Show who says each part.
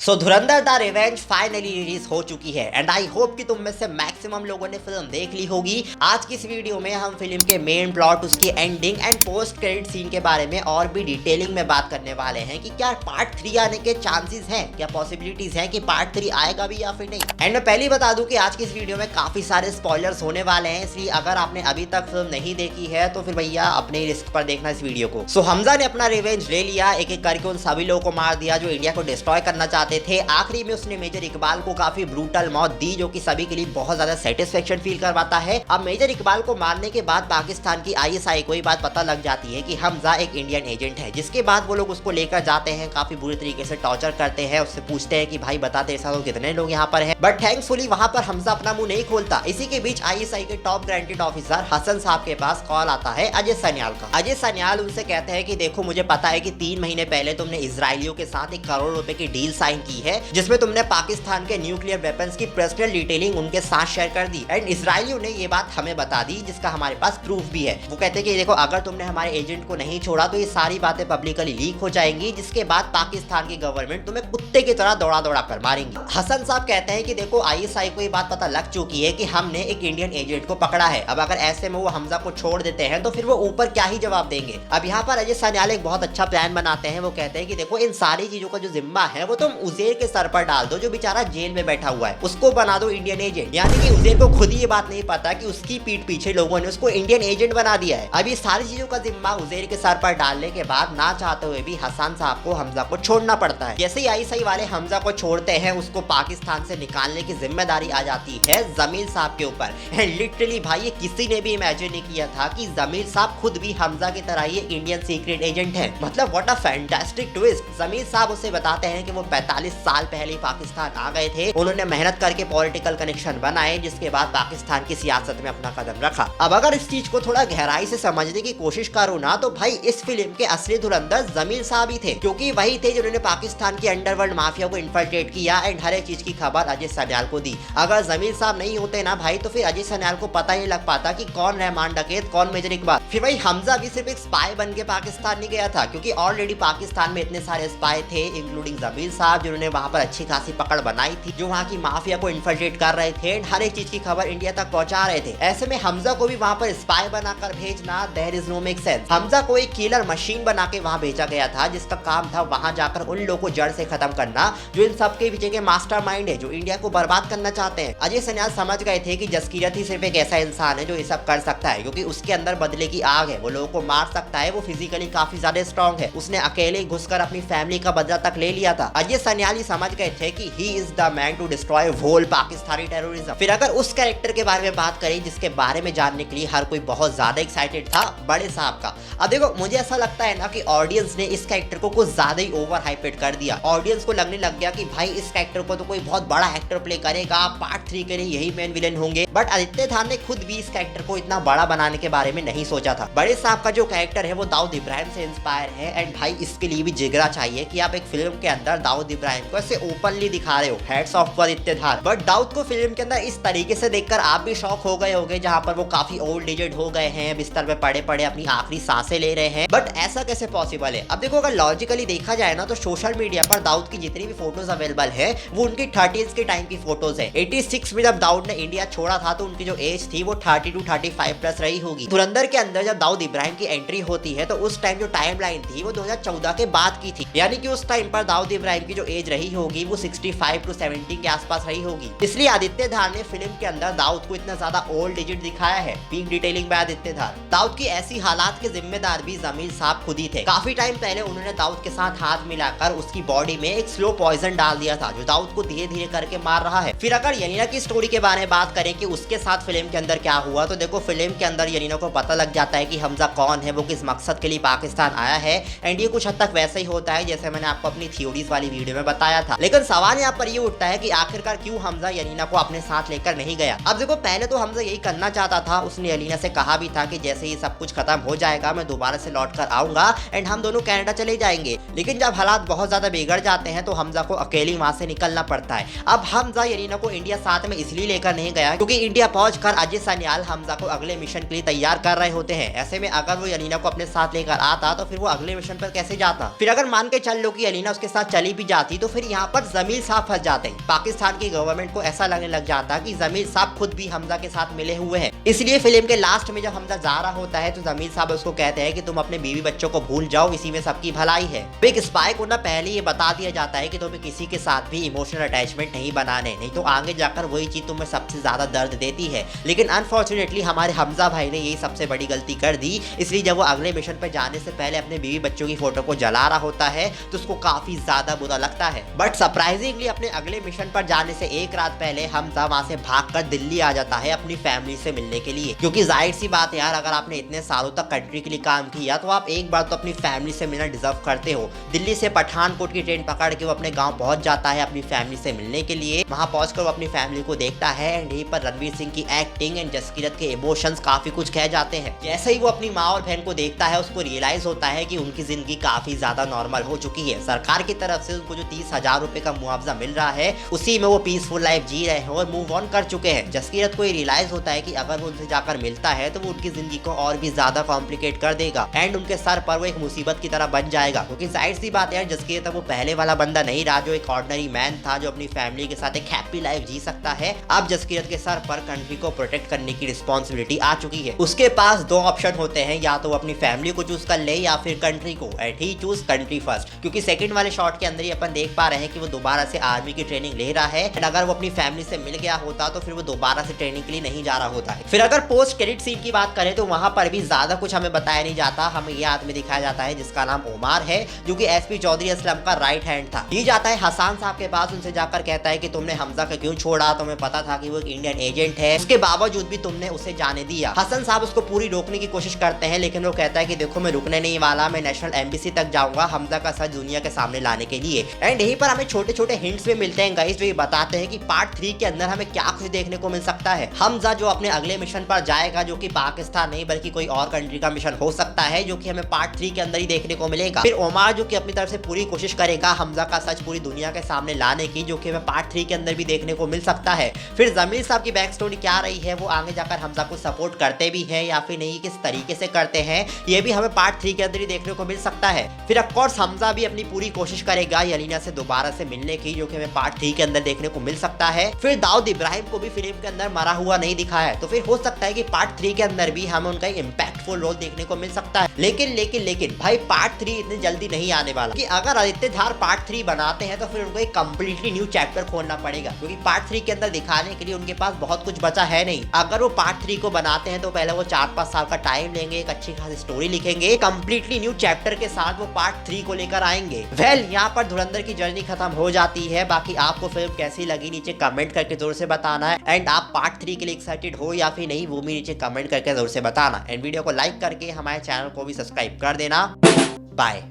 Speaker 1: So Dhurandhar the revenge finally release हो चुकी है एंड आई होप कि तुम में से मैक्सिमम लोगों ने फिल्म देख ली होगी। आज की इस वीडियो में हम फिल्म के मेन प्लॉट, उसकी ending and post credit scene के बारे में और भी डिटेलिंग में बात करने वाले हैं कि क्या पार्ट 3 आने के चांसेस हैं, क्या पॉसिबिलिटीज हैं कि पार्ट 3 आएगा भी या फिर नहीं। एंड मैं पहले ही बता दूं कि आज की इस वीडियो में काफी सारे स्पॉयलर्स होने वाले हैं, इसलिए अगर आपने अभी तक फिल्म नहीं देखी है तो फिर भैया अपने रिस्क पर देखना इस वीडियो को। सो हमजा ने अपना रिवेंज ले लिया, एक एक करके उन सभी लोगों को मार दिया जो इंडिया को डिस्ट्रॉय करना चाहते थे। आखिरी में उसने मेजर इकबाल को काफी ब्रूटल मौत दी, जो कि सभी के लिए बहुत ज्यादा सेटिस्फेक्शन फील करवाता है। अब मेजर इकबाल को मारने के बाद पाकिस्तान की आईएसआई को ये बात पता लग जाती है कि हमजा एक इंडियन एजेंट है, जिसके बाद वो लोग उसको लेकर जाते हैं, काफी बुरी तरीके से टॉर्चर करते हैं, उससे पूछते हैं कि भाई बता तेरे साथ कितने लोग यहाँ पर हैं। बट थैंक्सफुली वहां पर हमजा अपना मुंह नहीं खोलता। इसी के बीच आईएसआई के टॉप ग्रेडेड ऑफिसर हसन साहब के पास कॉल आता है अजय सन्याल का। अजय सन्याल उनसे कहते हैं कि देखो, मुझे पता है कि 3 महीने पहले तुमने इजरायलियों के साथ 1 करोड़ रुपए की डील साइन की है, जिसमें तुमने पाकिस्तान के न्यूक्लियर वेपन्स की पर्सनल डिटेलिंग उनके साथ शेयर कर दी। एंड इजरायलियों ने ये बात हमें बता दी, जिसका हमारे पास प्रूफ भी है। वो कहते हैं कि देखो, अगर तुमने हमारे एजेंट को नहीं छोड़ा तो ये सारी बातें पब्लिकली लीक हो जाएंगी, जिसके बाद पाकिस्तान की गवर्नमेंट तुम्हें कुत्ते की तरह दौड़ा दौड़ा कर मारेंगी। हसन साहब कहते हैं कि देखो, आईएसआई को ये बात पता लग चुकी है कि हमने एक इंडियन एजेंट को पकड़ा है। अब अगर ऐसे में वो हमजा को छोड़ देते हैं तो फिर वो ऊपर क्या ही जवाब देंगे। अब यहाँ पर अजय सन्याल एक बहुत अच्छा प्लान बनाते हैं। वो कहते हैं कि देखो, इन सारी चीजों का जो जिम्मा है वो तुम उज़ैर के सर पर डाल दो, जो बेचारा जेल में बैठा हुआ है, उसको बना दो इंडियन एजेंट। यानी कि उज़ैर को खुद ही ये बात नहीं पता कि उसकी पीठ पीछे लोगों ने उसको इंडियन एजेंट बना दिया है। अब ये सारी चीजों का जिम्मा उज़ैर के सर पर डालने के बाद ना चाहते हुए भी हसन साहब को हमजा को छोड़ना पड़ता है। जैसे ही आईएसआई वाले हमजा को छोड़ते हैं, उसको पाकिस्तान से निकालने की जिम्मेदारी आ जाती है जमील साहब के ऊपर। एंड लिटरली भाई, ये किसी ने भी इमेजिन नहीं किया था कि जमील साहब खुद भी हमजा की तरह ही इंडियन सीक्रेट एजेंट है। मतलब what a fantastic twist. Jamil साहब उसे बताते हैं कि वो 45 साल पहले पाकिस्तान आ गए थे, उन्होंने मेहनत करके पॉलिटिकल कनेक्शन बनाए, जिसके बाद पाकिस्तान की सियासत में अपना कदम रखा। अब अगर इस चीज को थोड़ा गहराई से समझने की कोशिश करो ना, तो भाई इस फिल्म के असली धुरंधर जमील साहब ही थे, क्योंकि वही थे जिन्होंने पाकिस्तान की अंडरवर्ल्ड माफिया को इन्फिल्ट्रेट किया एंड हर एक चीज की खबर अजय सन्याल को दी। अगर जमील साहब नहीं होते ना भाई, तो फिर अजय सन्याल को पता ही लग पाता कि कौन रहमान डकैत, कौन मेजर इकबाल। फिर भाई हमजा भी सिर्फ एक स्पाई बन के पाकिस्तान नहीं गया था, क्योंकि ऑलरेडी पाकिस्तान में इतने सारे स्पाई थे, इंक्लूडिंग जमील साहब, जिन्होंने वहां पर अच्छी खासी पकड़ बनाई थी, जो वहां की माफिया को इन्फिल्ट्रेट कर रहे थे, हर एक चीज की खबर इंडिया तक पहुंचा रहे थे। ऐसे में हमजा को भी वहां पर स्पाई बनाकर भेजना, there is no make sense. Hamza को एक किलर मशीन बना के वहां भेजा गया था, जिसका काम था वहां जाकर उन लोगों को जड़ से खत्म करना, जो इन सब के पीछे के मास्टरमाइंड है, जो इंडिया को बर्बाद करना चाहते हैं। अजय सन्याल समझ गए थे कि जसकीरत ही सिर्फ एक ऐसा इंसान है जो ये सब कर सकता है, क्योंकि उसके अंदर बदले की आग है, वो लोगों को मार सकता है, वो फिजिकली काफी ज्यादा स्ट्रॉन्ग है, उसने अकेले घुसकर अपनी फैमिली का बदला तक ले लिया था। अजय सन्याल ही समझ गए थे कि he is the man to destroy whole Pakistani terrorism. फिर अगर उस कैरेक्टर के बारे में बात करें जिसके बारे में जानने के लिए हर कोई बहुत ज्यादा एक्साइटेड था, बड़े साहब का। अब देखो, मुझे ऐसा लगता है ना कि ऑडियंस ने इस कैरेक्टर को कुछ ज्यादा ही ओवर हाइपेड कर दिया। ऑडियंस को लगने लग गया कि भाई इस कैरेक्टर को तो कोई बहुत बड़ा एक्टर प्ले करेगा, पार्ट 3 के लिए यही मेन विलेन होंगे। बट आदित्य धार ने खुद भी इस कैरेक्टर को इतना बड़ा बनाने के बारे में नहीं सोचा था। बड़े साहब का जो कैरेक्टर है वो दाऊद इब्राहिम से इंस्पायर है, एंड भाई इसके लिए भी जिगरा चाहिए कि आप एक फिल्म के अंदर दाऊद इब्राहिम को ऐसे ओपनली दिखा रहे हो। Hats off for Aditya Dhar. But Dawood को फिल्म के अंदर इस तरीके से देखकर आप भी शॉक हो गए होंगे, जहां पर वो काफी ओल्ड एजेड हो गए हैं, बिस्तर पे पड़े पड़े अपनी आखिरी सांसें ले रहे हैं। बट ऐसा कैसे पॉसिबल है? अब देखो, अगर लॉजिकली देखा जाए ना, तो सोशल मीडिया पर दाऊद की जितनी भी फोटोज अवेलेबल है वो उनकी 30s के टाइम की फोटोज है। 86 में जब दाऊद ने इंडिया छोड़ा था तो उनकी जो एज थी वो 30 to 35 प्लस रही होगी। धुरंधर के अंदर जब दाऊद इब्राहिम की एंट्री होती है तो उस टाइम जो टाइमलाइन थी वो 2014 के बाद की थी, यानी कि उस टाइम पर दाऊद इब्राहिम की जो एज रही होगी वो 65 to 70 के आसपास रही होगी। इसलिए आदित्य धार ने फिल्म के अंदर दाऊद को इतना ज्यादा ओल्ड एजेड दिखाया है। पीक डिटेलिंग बाय आदित्य धार। दाऊद की ऐसी हालात के जिम्मेदार भी जमील साहब खुद ही थे। काफी टाइम पहले उन्होंने दाऊद के साथ हाथ मिलाकर उसकी बॉडी में एक स्लो पॉइजन डाल दिया था, जो दाऊद को धीरे धीरे करके मार रहा है। फिर अगर यनीना की स्टोरी के बारे में बात करें कि उसके साथ फिल्म के अंदर क्या हुआ, तो देखो, फिल्म के अंदर यनीना को पता लग जाता है कि हमजा कौन है, वो किस मकसद के लिए पाकिस्तान आया है, एंड ये कुछ हद तक वैसे ही होता है जैसे मैंने आपको अपनी थ्योरीज वाली वीडियो में बताया था। लेकिन सवाल यहाँ पर ये उठता है कि आखिरकार क्यों हमजा यनीना को अपने साथ लेकर नहीं गया। अब देखो, पहले तो हमजा यही करना चाहता था, उसने यनीना से कहा भी था कि जैसे ये सब कुछ खत्म हो जाएगा मैं दोबारा से लौट कर आऊंगा एंड हम दोनों कनाडा चले जाएंगे। लेकिन जब हालात बहुत ज्यादा बिगड़ जाते हैं तो हमजा को अकेले वहां से निकलना पड़ता है। अब हमजा यनीना को इंडिया साथ में इसलिए लेकर नहीं गया क्योंकि इंडिया पहुंचकर अजय सन्याल हमजा को अगले मिशन के लिए तैयार कर रहे होते हैं। ऐसे में अगर वो यनीना को अपने साथ लेकर आता तो फिर वो अगले मिशन पर कैसे जाता। फिर अगर मान के चल लो कि यनीना उसके साथ चली भी जाती जाती तो फिर यहाँ पर जमीर साहब फंस जाते। पाकिस्तान की गवर्नमेंट को ऐसा लगने लग जाता कि जमीर साहब खुद भी हमजा के साथ मिले हुए हैं। इसलिए फिल्म के लास्ट में जब हमजा जा रहा होता है तो जमीर साहब उसको कहते हैं कि तुम अपने बीवी बच्चों को भूल जाओ, इसी में सबकी भलाई है। एक स्पाई को ना पहले ये बता दिया जाता है कि तुम्हें किसी के साथ भी इमोशनल अटैचमेंट नहीं बनाने, नहीं तो आगे जाकर वही चीज तुम्हें सबसे ज्यादा दर्द देती है। लेकिन अनफॉर्चुनेटली हमारे हमजा भाई ने यही सबसे बड़ी गलती कर दी। इसलिए जब वो अगले मिशन पर जाने से पहले अपने बीवी बच्चों की फोटो को जला रहा होता है तो उसको काफी ज्यादा बुरा लगता है। बट सरप्राइजिंगली अपने अगले मिशन पर जाने से एक रात पहले हमजा वहां से भागकर दिल्ली आ जाता है अपनी फैमिली से मिलने के लिए। क्योंकि जाहिर सी बात है यार, अगर आपने इतने सालों तक कंट्री के लिए काम किया तो आप एक बार तो अपनी फैमिली से मिलना डिजर्व करते हो। दिल्ली से पठानकोट की ट्रेन पकड़ के वो अपने गांव पहुंच जाता है अपनी फैमिली से मिलने के लिए। वहां पहुंचकर वो अपनी फैमिली को देखता है एंड यहीं पर रणवीर सिंह की एक्टिंग एंड जसकीरत के इमोशंस काफी कुछ कह जाते हैं। जैसे ही वो अपनी माँ और बहन को देखता है उसको रियलाइज होता है कि उनकी जिंदगी काफी ज्यादा नॉर्मल हो चुकी है। सरकार की तरफ से उनको जो 30,000 रुपए का मुआवजा मिल रहा है उसी में वो पीसफुल लाइफ जी रहे हैं और मूव ऑन कर चुके हैं। जसकीरत को ये रियलाइज होता है कि अगर वो उनसे जाकर मिलता है तो वो उनकी जिंदगी को और भी ज्यादा कॉम्प्लिकेट कर देगा एंड उनके सर पर वो एक मुसीबत की तरह बन जाएगा। क्योंकि जाहिर सी बात है जसकीरत वो पहले वाला बंदा नहीं रहा जो एक ऑर्डिनरी मैन था जो अपनी फैमिली के साथ एक हैप्पी लाइफ जी सकता है। अब जसकीरत के सर पर कंट्री को प्रोटेक्ट करने की रिस्पॉन्सिबिलिटी आ चुकी है। उसके पास दो ऑप्शन होते हैं, या तो वो अपनी फैमिली को चूज कर ले या फिर कंट्री को, and he choose country first. क्योंकि सेकंड वाले शॉट के अंदर ही अपन देख पा रहे हैं कि वो दोबारा से आर्मी की ट्रेनिंग ले रहा है एंड अगर वो अपनी फैमिली से मिल गया होता तो फिर वो दोबारा से ट्रेनिंग के लिए नहीं जा रहा होता है। फिर अगर पोस्ट क्रेडिट सीन की बात करें तो वहां पर भी ज्यादा कुछ हमें बताया नहीं जाता। हमें यह आदमी दिखाया जाता है जिसका नाम ओमार है जो कि एसपी चौधरी असलम का राइट हैंड था। ये जाता है हसन साहब के पास, उनसे जाकर कहता है कि तुमने हमजा को क्यों छोड़ा, तुम्हें पता था कि वो एक इंडियन एजेंट है, उसके बावजूद भी तुमने उसे जाने दिया। हसन साहब उसको पूरी रोकने की कोशिश करते हैं लेकिन वो कहता है कि देखो मैं रुकने नहीं वाला, मैं नेशनल एम्बेसी तक जाऊंगा हमजा का सच दुनिया के सामने लाने के लिए। एंड यहीं पर हमें छोटे छोटे हिंट्स भी मिलते हैं गाइस जो ये बताते हैं कि पार्ट 3 के अंदर हमें क्या कुछ देखने को मिल सकता है। हमजा जो अपने अगले मिशन पर जाएगा जो कि पाकिस्तान नहीं बल्कि कोई और कंट्री का मिशन हो सकता है जो कि हमें पार्ट 3 के अंदर ही देखने को मिलेगा। फिर ओमार जो कि अपनी तरफ से पूरी कोशिश करेगा हमजा का सच पूरी दुनिया के सामने लाने की, जो कि हमें पार्ट 3 के अंदर भी देखने को मिल सकता है। फिर जमीर साहब की बैक स्टोरी क्या रही है, वो आगे जाकर हमजा को सपोर्ट करते भी हैं या फिर नहीं, किस तरीके से करते हैं, ये भी हमें पार्ट 3 के अंदर ही देखने को मिल सकता है। फिर ऑफकोर्स हमजा भी अपनी पूरी कोशिश करेगा यलीना से दोबारा से मिलने की, जो कि हमें पार्ट 3 के अंदर देखने को मिल सकता है। फिर दाऊद इब्राहिम को भी फिल्म के अंदर मरा हुआ नहीं दिखाया है, तो फिर हो सकता है कि पार्ट 3 के अंदर भी हमें उनका इम्पैक्टफुल रोल देखने को मिल सकता है। लेकिन भाई पार्ट 3 इतनी जल्दी नहीं आने वाला कि अगर आदित्य धार पार्ट 3 बनाते हैं तो फिर उनको एक कंप्लीटली न्यू चैप्टर खोलना पड़ेगा, क्योंकि पार्ट 3 के अंदर दिखाने के लिए उनके पास बहुत कुछ बचा है नहीं। अगर वो पार्ट 3 को बनाते हैं तो पहले वो 4-5 साल का टाइम लेंगे, एक अच्छी खासी स्टोरी लिखेंगे, कंप्लीटली न्यू चैप्टर के साथ वो पार्ट 3 को लेकर आएंगे। यहाँ पर धुरंधर की जर्नी खत्म हो जाती है। बाकी आपको फिल्म कैसी लगी नीचे कमेंट करके जरूर से बताना है एंड आप पार्ट 3 के लिए एक्साइटेड हो या फिर नहीं वो भी नीचे कमेंट करके जरूर से बताना एंड वीडियो को लाइक करके हमारे चैनल को भी सब्सक्राइब कर देना। बाय।